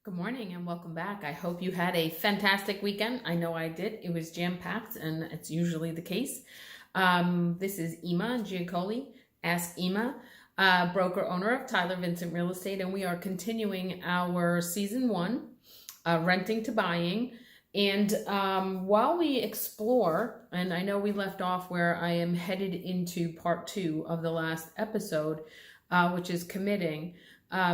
Good morning and welcome back. I hope you had a fantastic weekend. I know I did. It was jam-packed and it's usually the case. This is Ima Giancoli, Ask Ima, broker owner of Tyler Vincent Real Estate, and we are continuing our season one, renting to buying. And while we explore, and I know we left off where I am headed into part 2 of the last episode, which is committing.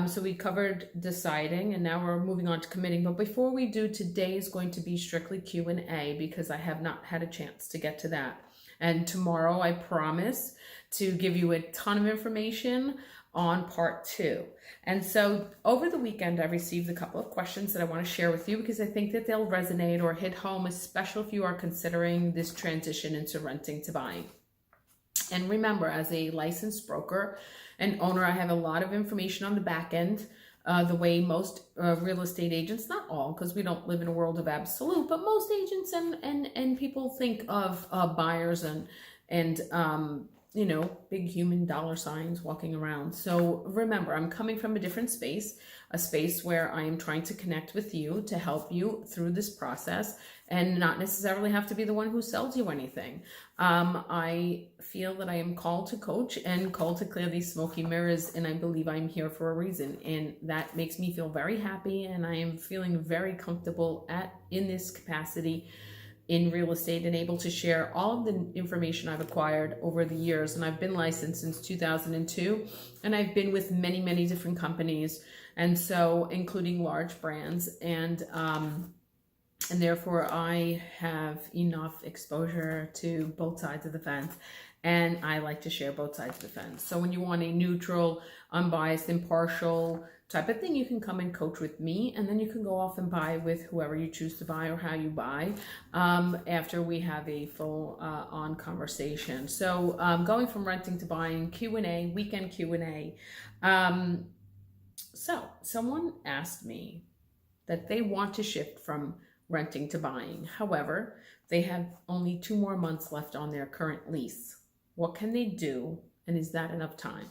So we covered deciding and now we're moving on to committing. But before we do, today is going to be strictly Q&A because I have not had a chance to get to that. And tomorrow I promise to give you a ton of information on part 2. And so over the weekend, I received a couple of questions that I want to share with you because I think that they'll resonate or hit home, especially if you are considering this transition into renting to buying. And remember, as a licensed broker and owner, I have a lot of information on the back end, the way most real estate agents, not all, because we don't live in a world of absolute, but most agents and people think of buyers and you know, big human dollar signs walking around. So remember, I'm coming from a different space, a space where I am trying to connect with you to help you through this process and not necessarily have to be the one who sells you anything. I feel that I am called to coach and called to clear these smoky mirrors, and I believe I'm here for a reason. And that makes me feel very happy, and I am feeling very comfortable in this capacity in real estate and able to share all of the information I've acquired over the years. And I've been licensed since 2002, and I've been with many, many different companies, and so including large brands, and therefore I have enough exposure to both sides of the fence, and I like to share both sides of the fence. So when you want a neutral, unbiased, impartial type of thing, you can come and coach with me, and then you can go off and buy with whoever you choose to buy or how you buy after we have a full on conversation. So going from renting to buying, Q&A, weekend Q&A. So someone asked me that they want to shift from renting to buying. However, they have only 2 more months left on their current lease. What can they do? And is that enough time?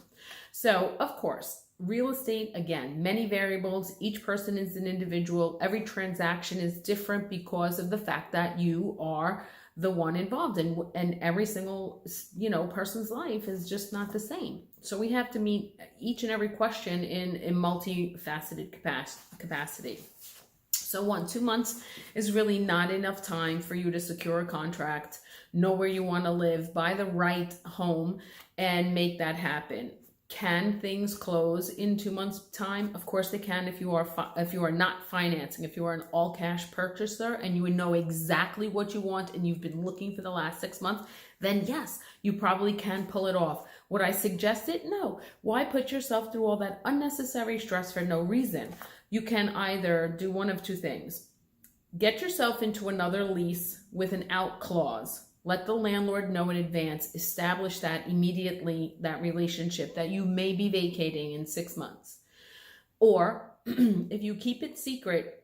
So, of course, real estate, again, many variables. Each person is an individual. Every transaction is different because of the fact that you are the one involved, and every single, you know, person's life is just not the same. So we have to meet each and every question in a multifaceted capacity. So 2 months is really not enough time for you to secure a contract, know where you want to live, buy the right home, and make that happen. Can things close in 2 months' time? Of course they can if you are not financing. If you are an all-cash purchaser and you know exactly what you want and you've been looking for the last 6 months, then yes, you probably can pull it off. Would I suggest it? No. Why put yourself through all that unnecessary stress for no reason? You can either do one of 2 things. Get yourself into another lease with an out clause. Let the landlord know in advance. Establish that immediately, that relationship that you may be vacating in 6 months. Or if you keep it secret,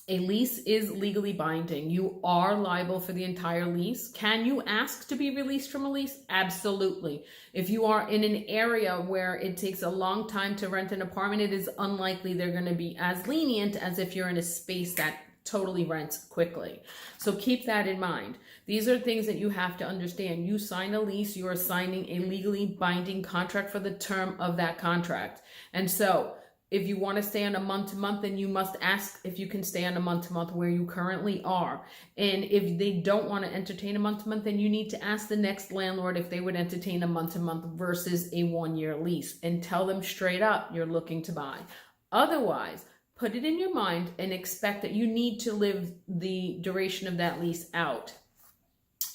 a lease is legally binding. You are liable for the entire lease. Can you ask to be released from a lease? Absolutely. If you are in an area where it takes a long time to rent an apartment, it is unlikely they're going to be as lenient as if you're in a space that totally rents quickly. So keep that in mind. These are things that you have to understand. You sign a lease, you are signing a legally binding contract for the term of that contract. And so if you want to stay on a month-to-month, then you must ask if you can stay on a month-to-month where you currently are. And if they don't want to entertain a month-to-month, then you need to ask the next landlord if they would entertain a month-to-month versus a 1-year lease, and tell them straight up you're looking to buy. Otherwise, put it in your mind and expect that you need to live the duration of that lease out.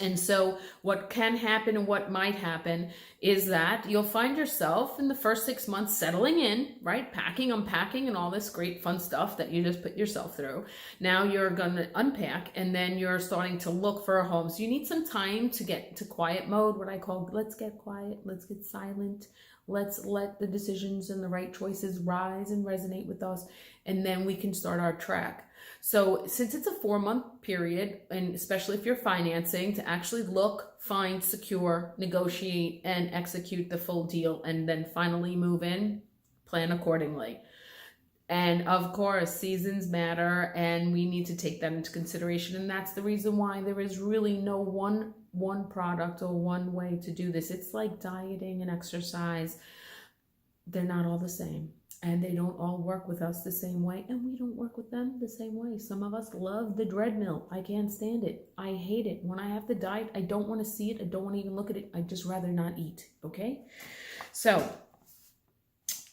And so what can happen and what might happen is that you'll find yourself in the first 6 months settling in, right? Packing, unpacking, and all this great fun stuff that you just put yourself through. Now you're going to unpack, and then you're starting to look for a home. So you need some time to get to quiet mode, what I call let's get quiet, let's get silent. Let's let the decisions and the right choices rise and resonate with us, and then we can start our track. So since it's a 4-month period, and especially if you're financing, to actually look, find, secure, negotiate, and execute the full deal, and then finally move in, plan accordingly. And of course, seasons matter, and we need to take that into consideration. And that's the reason why there is really no one product or one way to do this. It's like dieting and exercise. They're not all the same, and they don't all work with us the same way, and we don't work with them the same way. Some of us love the treadmill. I can't stand it. I hate it. When I have to diet, I don't want to see it. I don't want to even look at it. I'd just rather not eat. Okay, so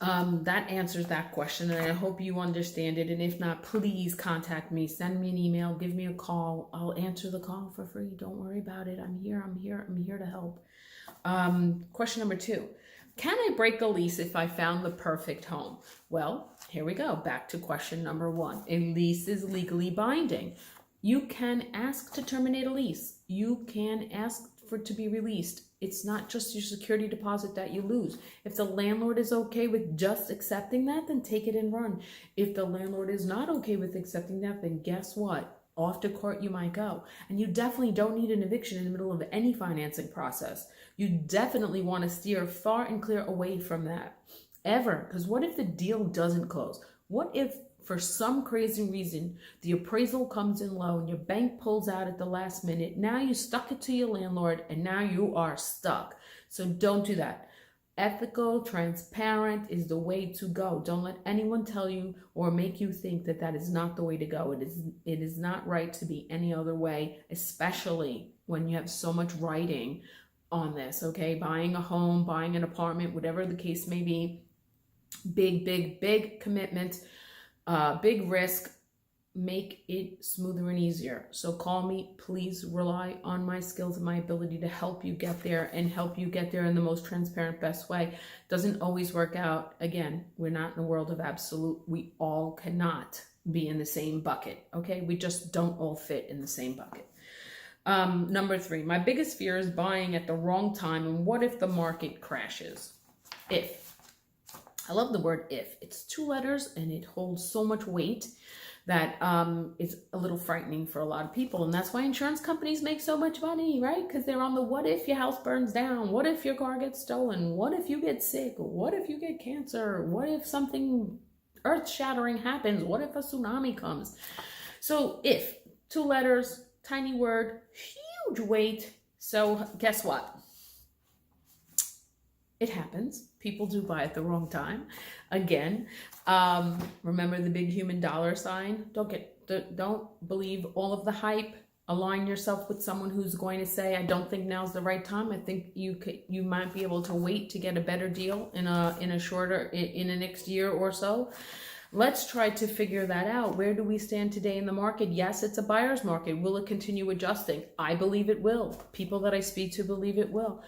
that answers that question, and I hope you understand it. And if not, please contact me, send me an email, give me a call. I'll answer the call for free. Don't worry about it. I'm here to help. Question number 2. Can I break a lease if I found the perfect home? Well, here we go. Back to question number 1. A lease is legally binding. You can ask to terminate a lease. You can ask for it to be released. It's not just your security deposit that you lose. If the landlord is okay with just accepting that, then take it and run. If the landlord is not okay with accepting that, then guess what? Off to court you might go. And you definitely don't need an eviction in the middle of any financing process. You definitely want to steer far and clear away from that. Ever. Because what if the deal doesn't close? What if for some crazy reason the appraisal comes in low and your bank pulls out at the last minute? Now you stuck it to your landlord and now you are stuck. So don't do that. Ethical, transparent is the way to go. Don't let anyone tell you or make you think that that is not the way to go. It is not right to be any other way, especially when you have so much writing on this, okay? Buying a home, buying an apartment, whatever the case may be, big commitment, big risk. Make it smoother and easier. So call me, please rely on my skills and my ability to help you get there and help you get there in the most transparent, best way. Doesn't always work out. Again, we're not in a world of absolute. We all cannot be in the same bucket, okay? We just don't all fit in the same bucket. Number 3, my biggest fear is buying at the wrong time. And what if the market crashes? If. I love the word if. It's 2 letters and it holds so much weight that it's a little frightening for a lot of people. And that's why insurance companies make so much money, right? Because they're on the what if your house burns down? What if your car gets stolen? What if you get sick? What if you get cancer? What if something earth-shattering happens? What if a tsunami comes? So if, 2 letters, tiny word, huge weight. So guess what? It happens. People do buy at the wrong time. Again, remember the big human dollar sign. Don't believe all of the hype. Align yourself with someone who's going to say, I don't think now's the right time. I think you might be able to wait to get a better deal in the next year or so. Let's try to figure that out. Where do we stand today in the market? Yes, it's a buyer's market. Will it continue adjusting? I believe it will. People that I speak to believe it will.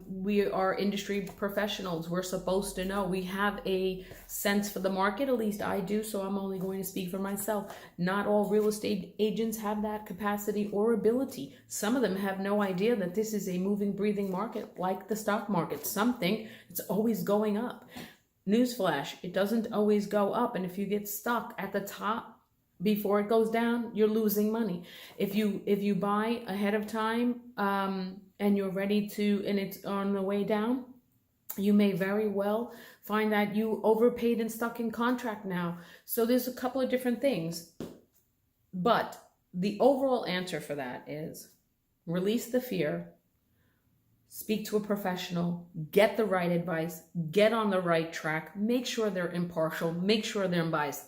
We are industry professionals. We're supposed to know. We have a sense for the market. At least I do, so I'm only going to speak for myself. Not all real estate agents have that capacity or ability. Some of them have no idea that this is a moving, breathing market like the stock market. Something, it's always going up. Newsflash, it doesn't always go up. And if you get stuck at the top before it goes down, you're losing money. If you buy ahead of time and you're ready to, and it's on the way down, you may very well find that you overpaid and stuck in contract now. So there's a couple of different things. But the overall answer for that is release the fear. Speak to a professional, get the right advice, get on the right track, make sure they're impartial, make sure they're unbiased.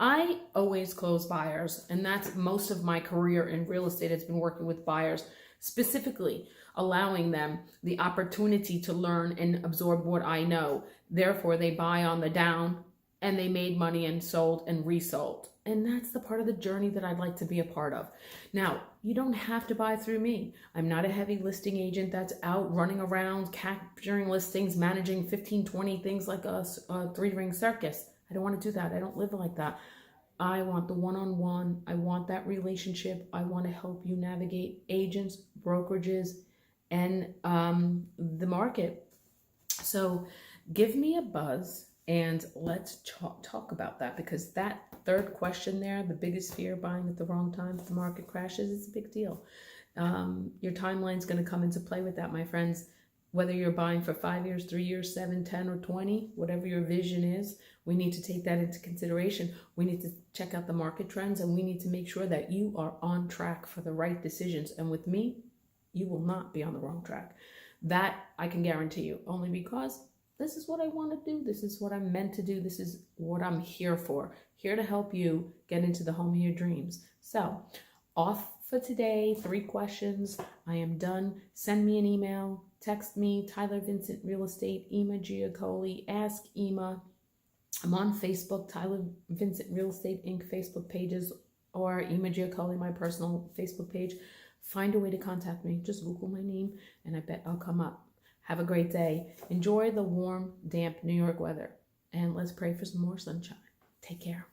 I always close buyers, and that's most of my career in real estate has been working with buyers, specifically allowing them the opportunity to learn and absorb what I know. Therefore, they buy on the down and they made money and sold and resold. And that's the part of the journey that I'd like to be a part of. Now, you don't have to buy through me. I'm not a heavy listing agent that's out running around, capturing listings, managing 15, 20 things like a 3-ring circus. I don't want to do that. I don't live like that. I want the one-on-one. I want that relationship. I want to help you navigate agents, brokerages, and the market. So give me a buzz and let's talk about that, because that 3rd question there, the biggest fear, buying at the wrong time if the market crashes, is a big deal. Your timeline's going to come into play with that, my friends. Whether you're buying for 5 years, 3 years, 7, 10, or 20, whatever your vision is, we need to take that into consideration. We need to check out the market trends, and we need to make sure that you are on track for the right decisions. And with me, you will not be on the wrong track. That I can guarantee you, only because this is what I want to do. This is what I'm meant to do. This is what I'm here for. Here to help you get into the home of your dreams. So, off for today, 3 questions. I am done. Send me an email, text me, Tyler Vincent Real Estate, Ema Giacoli, Ask Ema. I'm on Facebook, Tyler Vincent Real Estate Inc. Facebook pages, or Ema Giacoli, my personal Facebook page. Find a way to contact me. Just Google my name, and I bet I'll come up. Have a great day. Enjoy the warm, damp New York weather, and let's pray for some more sunshine. Take care.